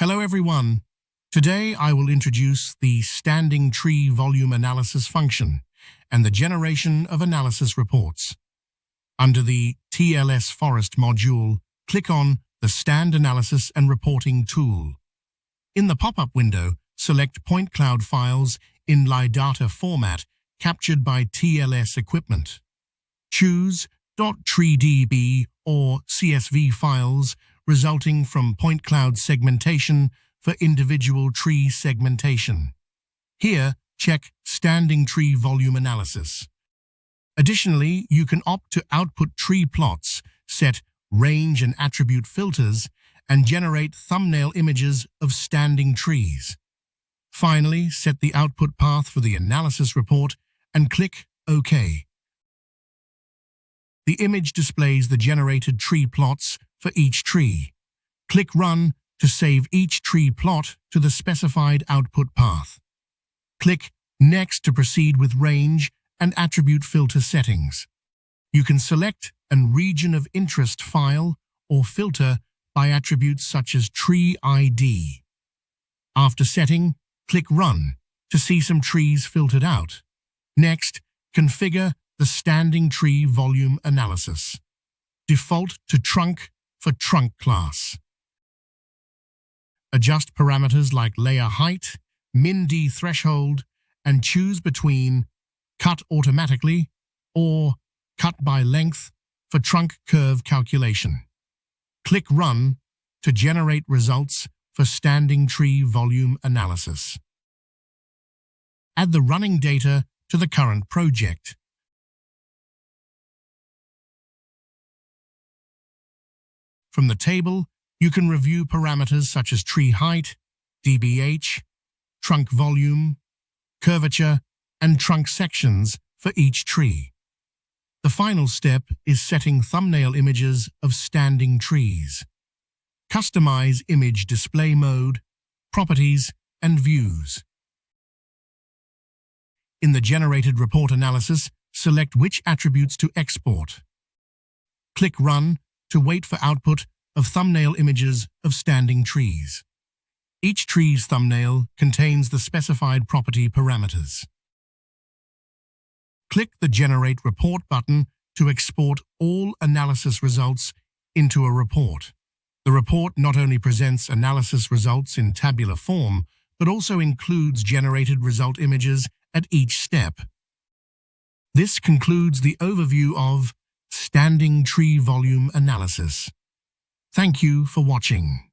Hello everyone. Today I will introduce the standing tree volume analysis function and the generation of analysis reports. Under the TLS Forest module, click on the Stand Analysis and Reporting tool. In the pop-up window, select point cloud files in LiDAR format captured by TLS equipment. Choose .3db or CSV files resulting from point cloud segmentation for individual tree segmentation. Here, check Standing Tree Volume Analysis. Additionally, you can opt to output tree plots, set range and attribute filters, and generate thumbnail images of standing trees. Finally, set the output path for the analysis report and click OK. The image displays the generated tree plots for each tree. Click Run to save each tree plot to the specified output path. Click Next to proceed with range and attribute filter settings. You can select a region of interest file or filter by attributes such as Tree ID. After setting, click Run to see some trees filtered out. Next, configure the Standing Tree Volume Analysis. Default to Trunk for Trunk class. Adjust parameters like layer height, min-D threshold, and choose between Cut Automatically or Cut by Length for trunk curve calculation. Click Run to generate results for Standing Tree Volume Analysis. Add the running data to the current project. From the table, you can review parameters such as tree height, dBH, trunk volume, curvature, and trunk sections for each tree. The final step is setting thumbnail images of standing trees. Customize image display mode, properties, and views. In the generated report analysis, select which attributes to export. Click Run to wait for output of thumbnail images of standing trees. Each tree's thumbnail contains the specified property parameters. Click the Generate Report button to export all analysis results into a report. The report not only presents analysis results in tabular form, but also includes generated result images at each step. This concludes the overview of Standing Tree Volume Analysis. Thank you for watching.